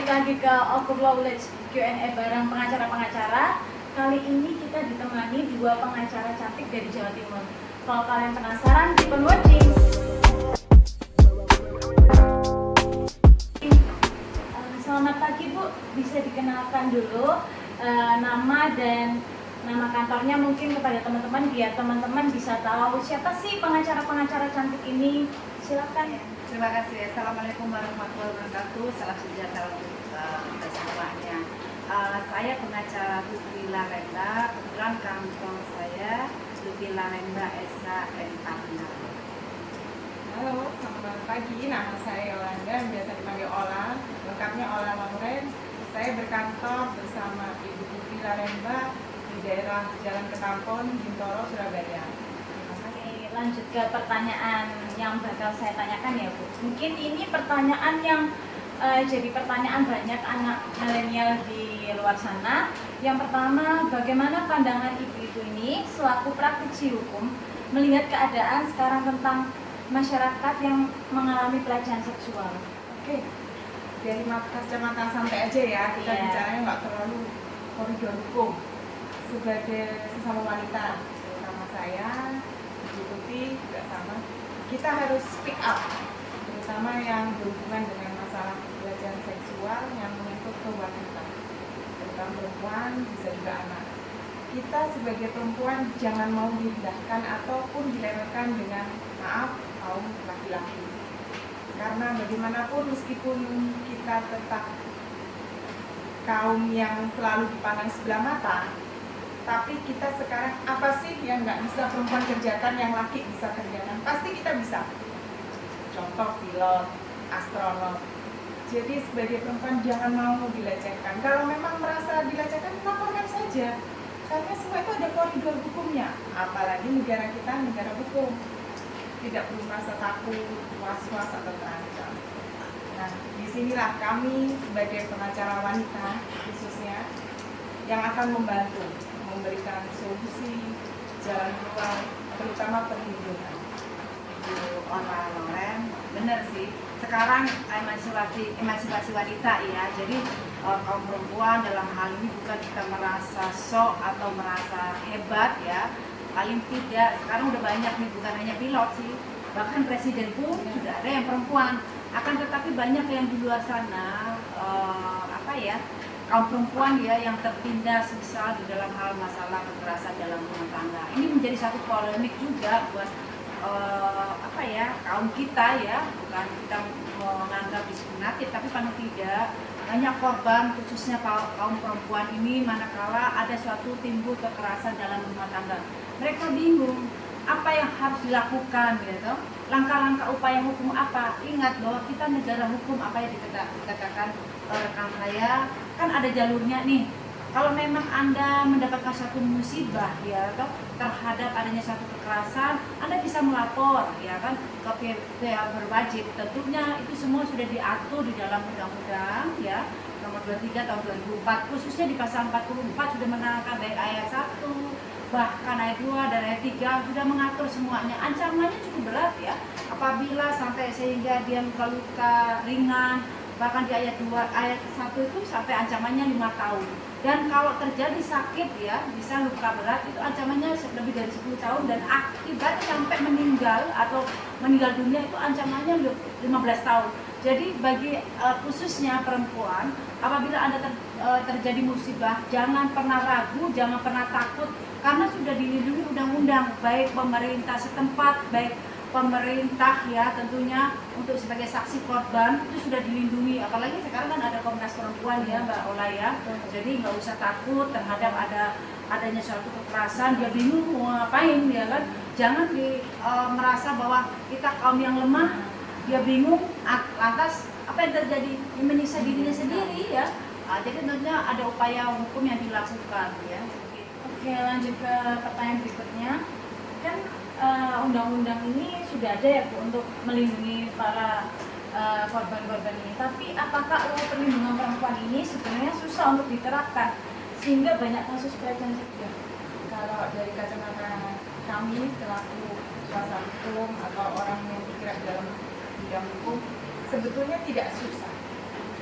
balik lagi ke Okur Knowledge Q&A bareng pengacara-pengacara. Kali ini kita ditemani dua pengacara cantik dari Jawa Timur. Kalau kalian penasaran, keep on watching. Selamat pagi Bu, bisa dikenalkan dulu nama dan nama kantornya mungkin kepada teman-teman biar teman-teman bisa tahu siapa sih pengacara-pengacara cantik ini. Silakan. Terima kasih. Assalamualaikum warahmatullahi wabarakatuh. Salam sejahtera untuk kita semuanya. Saya pengacara Lutfi Larenda. Kebetulan kantor saya Lutfi Larenda SA and Partner. Halo, selamat pagi. Nama saya Yolanda, biasa dipanggil Ola. Lengkapnya Ola Lauren. Saya berkantor bersama Ibu Lutfi Larenda di daerah Jalan Ketampon, Bintoro, Surabaya. Lanjut ke pertanyaan yang bakal saya tanyakan ya Bu. Mungkin ini pertanyaan yang jadi pertanyaan banyak anak milenial di luar sana. Yang pertama, bagaimana pandangan ibu-ibu ini selaku praktisi hukum melihat keadaan sekarang tentang masyarakat yang mengalami pelecehan seksual? Oke, dari kacamata santai aja ya, kita bicaranya nggak terlalu koridor hukum. Sebagai sesama wanita, terutama saya, Lutfi juga sama, kita harus speak up, terutama yang berhubungan dengan masalah pelecehan seksual yang menyentuh ke wanita, terutama perempuan, bisa juga anak. Kita sebagai perempuan jangan mau direndahkan ataupun dilewatkan dengan maaf kaum laki-laki, karena bagaimanapun meskipun kita tetap kaum yang selalu dipandang sebelah mata, tapi kita sekarang apa sih yang nggak bisa perempuan kerjakan yang laki bisa kerjakan? Pasti kita bisa. Contoh pilot, astronot. Jadi sebagai perempuan jangan mau dilecehkan. Kalau memang merasa dilecehkan, laporkan saja. Karena semua itu ada koridor hukumnya. Apalagi negara kita negara hukum. Tidak perlu merasa takut, was-was atau terancam. Nah, disinilah kami sebagai pengacara wanita khususnya yang akan membantu memberikan solusi jalan keluar, terutama perlindungan. Ibu Ola Lauren, benar sih. Sekarang emansipasi wanita ya. Jadi kaum perempuan dalam hal ini bukan kita merasa sok atau merasa hebat ya. Paling tidak sekarang udah banyak nih, bukan hanya pilot sih, bahkan presiden pun sudah ada yang perempuan. Akan tetapi banyak yang di luar sana kaum perempuan ya yang tertindas misal di dalam hal masalah kekerasan dalam rumah tangga. Ini menjadi satu polemik juga buat kaum kita ya, bukan kita menganggap diskriminatif, tapi paling tidak banyak korban khususnya kaum perempuan ini manakala ada suatu timbul kekerasan dalam rumah tangga. Mereka bingung apa yang harus dilakukan gitu. Langkah-langkah upaya hukum apa? Ingat bahwa kita negara hukum, apa yang dikatakan rekan saya, kan ada jalurnya nih. Kalau memang Anda mendapatkan satu musibah ya atau terhadap adanya satu kekerasan, Anda bisa melapor ya kan ke pihak berwajib. Tentunya itu semua sudah diatur di dalam undang-undang ya nomor 23 tahun 2004, khususnya di pasal 44 sudah menerangkan dari ayat 1 bahkan ayat 2 dan ayat 3 sudah mengatur semuanya. Ancamannya cukup berat ya, apabila sampai sehingga dia luka-luka ringan, bahkan di ayat 2, ayat 1 itu sampai ancamannya 5 tahun. Dan kalau terjadi sakit ya, bisa luka berat, itu ancamannya lebih dari 10 tahun dan akibatnya sampai meninggal atau meninggal dunia itu ancamannya 15 tahun. Jadi bagi khususnya perempuan, apabila Anda terjadi musibah, jangan pernah ragu, jangan pernah takut, karena sudah dilindungi undang-undang, baik pemerintah setempat, baik pemerintah ya tentunya untuk sebagai saksi korban itu sudah dilindungi. Apalagi sekarang kan ada Komnas Perempuan ya Mbak Ola ya, jadi nggak usah takut terhadap adanya suatu kekerasan, dia bingung mau ngapain ya kan. Jangan merasa bahwa kita kaum yang lemah, dia bingung lantas apa yang terjadi, menyiksa dirinya sendiri ya. Jadi tentunya ada upaya hukum yang dilakukan ya. Oke, lanjut ke pertanyaan berikutnya. Kan undang-undang ini sudah ada ya Bu untuk melindungi para korban-korban ini. Tapi apakah perlindungan perempuan ini sebenarnya susah untuk diterapkan sehingga banyak kasus pelecehan seksual? Kalau dari kacamata kami selaku kuasa hukum atau orang yang bergerak dalam bidang hukum, sebetulnya tidak susah.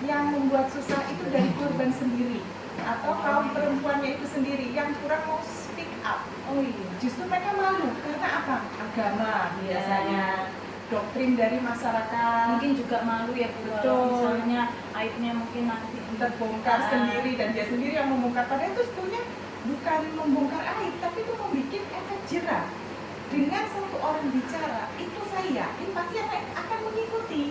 yang membuat susah itu dari korban sendiri atau kaum perempuannya itu sendiri yang kurang mau speak up. Oh iya. Justru mereka malu karena apa? Agama biasanya, doktrin dari masyarakat Mungkin juga malu ya Bu, Betul. kalau misalnya aibnya mungkin nanti terbongkar Ah. sendiri dan dia sendiri yang membongkar. Padahal itu sebetulnya bukan membongkar aib, tapi itu membuat efek jerah. Dengan satu orang bicara, itu saya yakin pasti yang lain akan mengikuti.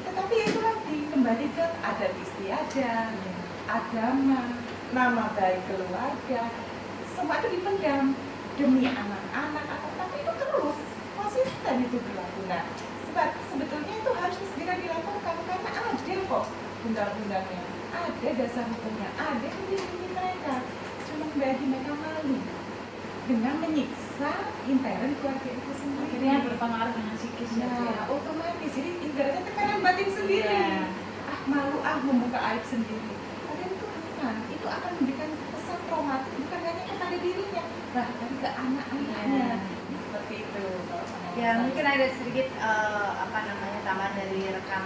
Tetapi itu lagi kembali ke adat istiadat, agama, nama baik keluarga, semua itu dipendam demi anak-anak atau tapi itu terus konsisten itu berlaku. Nah, sebetulnya itu harus segera dilakukan karena ada kok undang-undangnya, ada dasar hukumnya, ada yang melindungi mereka. Cuma bagi mereka malu dengan menyiksa intern keluarga itu sendiri. akhirnya berpengaruh dengan psikis ya Bu, ya. Nah, otomatis jadi ibaratnya tekanan batin sendiri. Iya. Malu membuka aib sendiri. Padahal itu bukan, itu akan memberikan pesan traumatis bukan hanya kepada dirinya, bahkan ke anak-anaknya. Seperti itu. Kalau sama Ya saya. mungkin ada sedikit tambahan dari rekan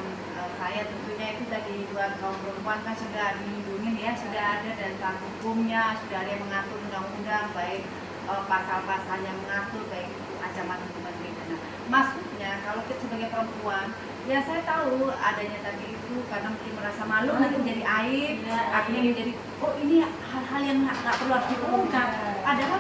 saya, tentunya itu tadi buat kaum perempuan kan sudah dilindungi ya, sudah ada dasar hukumnya, sudah ada yang mengatur undang-undang, baik pasal-pasal yang mengatur, baik itu ancaman hukuman pidana. Maksudnya kalau kita sebagai perempuan, ya saya tahu adanya tadi itu karena mungkin merasa malu nanti menjadi aib, Ya, akhirnya aib. menjadi oh ini hal-hal yang nggak perlu harus diungkap. Padahal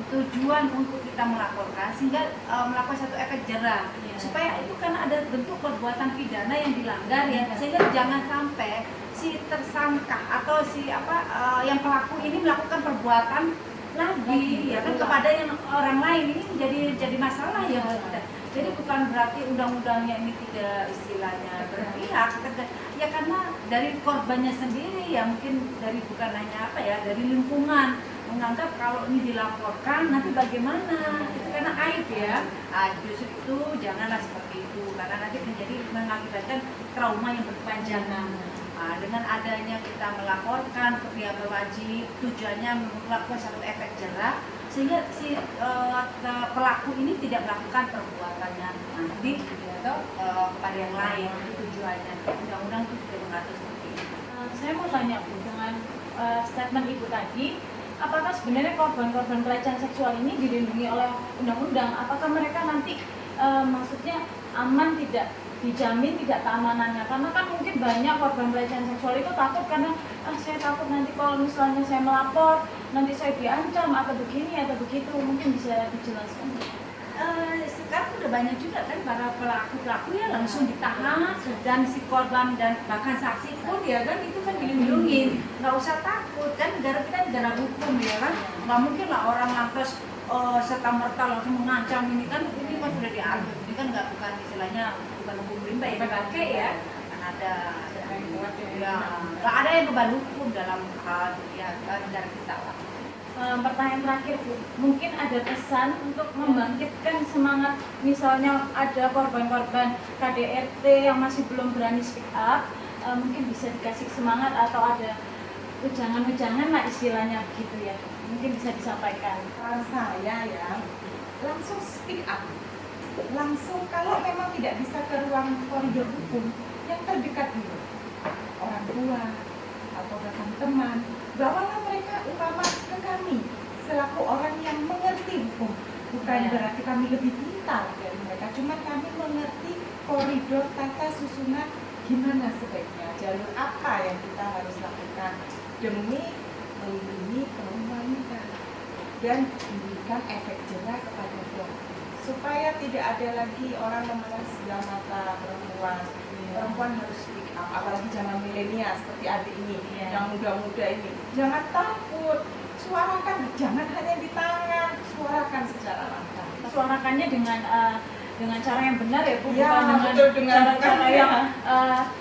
tujuan untuk kita melaporkan sehingga melakukan satu efek jerah Iya. supaya itu karena ada bentuk perbuatan pidana yang dilanggar ya, sehingga jangan sampai si tersangka atau si yang pelaku ini melakukan perbuatan lagi ya kan kepada yang orang lain. Ini jadi masalah ya buat kita. Jadi bukan berarti undang-undangnya ini tidak istilahnya berpihak, ya karena dari korbannya sendiri ya, mungkin dari bukan hanya dari lingkungan menganggap kalau ini dilaporkan nanti bagaimana, itu karena aib ya. Justru itu janganlah seperti itu karena nanti mengakibatkan trauma yang berkepanjangan. Dengan adanya kita melaporkan ke pihak berwajib, tujuannya melakukan satu efek jerah sehingga si pelaku ini tidak melakukan perbuatannya nanti atau kepada yang lain. Itu tujuannya. Undang-undang itu sudah mengatur seperti itu. Saya mau tanya Bu, dengan statement Ibu tadi, apakah sebenarnya korban-korban pelecehan seksual ini dilindungi oleh undang-undang? Apakah mereka nanti maksudnya aman, tidak dijamin tidak keamanannya? Karena kan mungkin banyak korban pelecehan seksual itu takut karena saya takut nanti kalau misalnya saya melapor nanti saya diancam atau begini atau begitu. Mungkin bisa dijelaskan? Sekarang udah banyak juga kan para pelaku ya langsung ditahan, dan si korban dan bahkan saksi pun ya kan itu kan dilindungi, nggak usah takut kan, negara kita negara hukum ya kan, nggak mungkin lah orang lantas serta merta langsung mengancam ini kan sudah diatur, ini kan bukan istilahnya bukan hukum rimba ya dipakai ya, kan ada ya nggak ada yang kebal hukum dalam hal negara kita lah. Pertanyaan terakhir Bu, mungkin ada pesan untuk membangkitkan semangat, misalnya ada korban-korban KDRT yang masih belum berani speak up, mungkin bisa dikasih semangat atau ada ujangan-ujangan lah istilahnya begitu ya, mungkin bisa disampaikan. Saran saya ya, langsung speak up. Langsung kalau memang tidak bisa ke ruang koridor hukum, yang terdekat dulu. Orang tua atau rekan teman, bawalah mereka umpama ke kami selaku orang yang mengerti hukum. Bukan berarti kami lebih pintar dari mereka, cuma kami mengerti koridor tata susunan gimana sebaiknya, jalur apa yang kita harus lakukan demi melindungi kaum wanita dan memberikan efek jerah kepada pelaku supaya tidak ada lagi orang memandang sebelah mata perempuan. Perempuan harus speak up, apalagi zaman milenial seperti adik ini, yang muda-muda ini. Jangan takut, suarakan, jangan hanya di tangan, suarakan secara lantang. Suarakannya dengan cara yang benar ya Bu, Ya, bukan betul, dengan cara-cara yang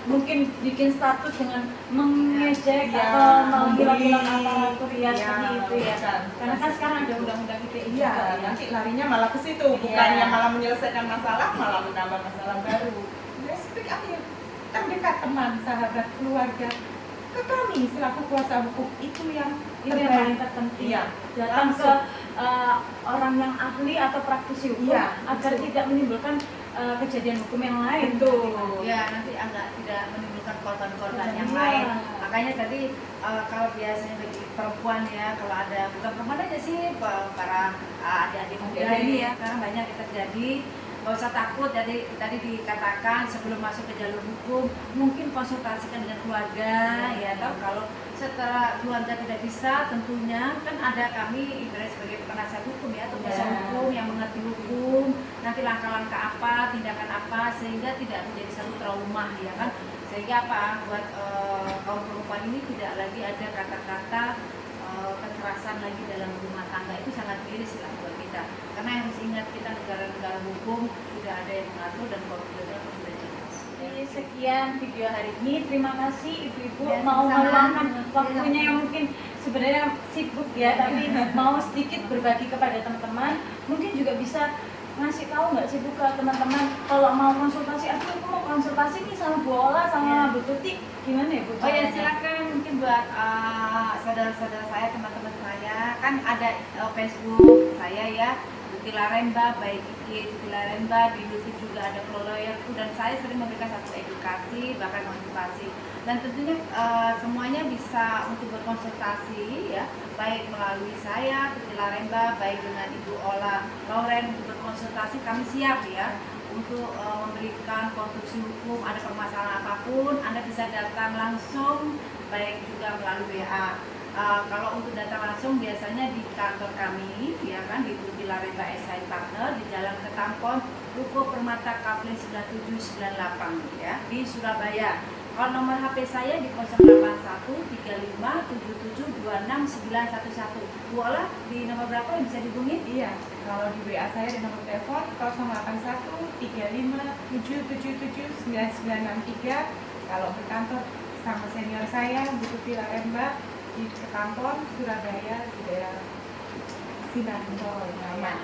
mungkin bikin status dengan mengejek Ya, atau menghilangkan membuli. aparatur ya, Ya, seperti itu ya. bukan. Karena kan sekarang ada undang-undang ITE juga Iya, ya. nanti larinya malah ke situ, bukannya malah menyelesaikan masalah, malah menambah masalah baru. Jadi speak up ya, terdekat teman, sahabat, keluarga, ke kami selaku kuasa hukum itu yang Itu yang paling terpenting. Iya. Datang ke Langsung. orang yang ahli atau praktisi hukum Iya, agar betul. tidak menimbulkan kejadian hukum yang lain. Betul. Ya, nanti agak tidak menimbulkan korban-korban yang Iya. lain. Makanya tadi kalau biasanya bagi perempuan ya, kalau ada bukan perempuan aja sih, para adik-adik muda ini ya, karena banyak yang terjadi. Gak usah takut, jadi tadi dikatakan sebelum masuk ke jalur hukum mungkin konsultasikan dengan keluarga ya, atau kalau setelah keluarga tidak bisa, tentunya kan ada kami ibarat sebagai penasihat hukum ya, atau kuasa Ya. hukum yang mengerti hukum, nanti langkah-langkah apa, tindakan apa, sehingga tidak menjadi satu trauma ya kan, sehingga apa buat kaum perempuan ini tidak lagi ada kata-kata kekerasan lagi dalam rumah tangga. Itu sangat miris lah buat kita, karena yang harus ingat kita negara-negara hukum tidak ada yang mengatur dan koridornya pun sudah jelas. Jadi sekian video hari ini. Terima kasih ibu-ibu Ya, mau sama-sama. meluangkan waktunya yang mungkin sebenarnya sibuk ya, tapi mau sedikit berbagi kepada teman-teman. Mungkin juga bisa ngasih tahu nggak sih Bu ke teman-teman kalau mau konsultasi, aku mau konsultasi nih sama Bu Ola sama Bu Tuti, gimana ya Bu? Oh ya, caranya? silakan mungkin buat saudara-saudara saya, teman-teman saya, kan ada Facebook saya ya, Tuti Laremba, baik IG Tuti Laremba, di YouTube juga ada Pro Lawyerku, dan saya sering memberikan satu edukasi, bahkan motivasi. Dan tentunya semuanya bisa untuk berkonsultasi ya, baik melalui saya Tuti Laremba, baik dengan Ibu Ola Lauren untuk berkonsultasi, kami siap ya untuk memberikan konstruksi hukum. Ada permasalahan apapun, Anda bisa datang langsung, baik juga melalui WA. Kalau untuk datang langsung biasanya di kantor kami ya kan, di Tuti Laremba SI Partner di Jalan Ketampon, Ruko Permata Kapling 9798 ya, di Surabaya. Kalau nomor HP saya di 081357726911. Bu Ola, di nomor berapa yang bisa dihubungi? Iya, kalau di WA saya di nomor telepon 08135777993. Kalau berkantor sama senior saya, Bu Tuti Laremba, di Ketampon, Surabaya, di daerah Sinarjo. Ya.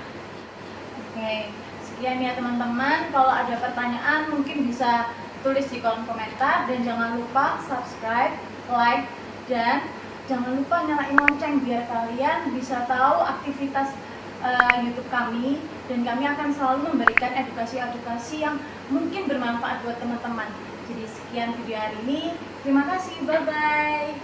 Oke, sekian ya teman-teman. Kalau ada pertanyaan mungkin bisa tulis di kolom komentar, dan jangan lupa subscribe, like, dan jangan lupa nyalain lonceng biar kalian bisa tahu aktivitas YouTube kami, dan kami akan selalu memberikan edukasi-edukasi yang mungkin bermanfaat buat teman-teman. Jadi sekian video hari ini. Terima kasih. Bye bye.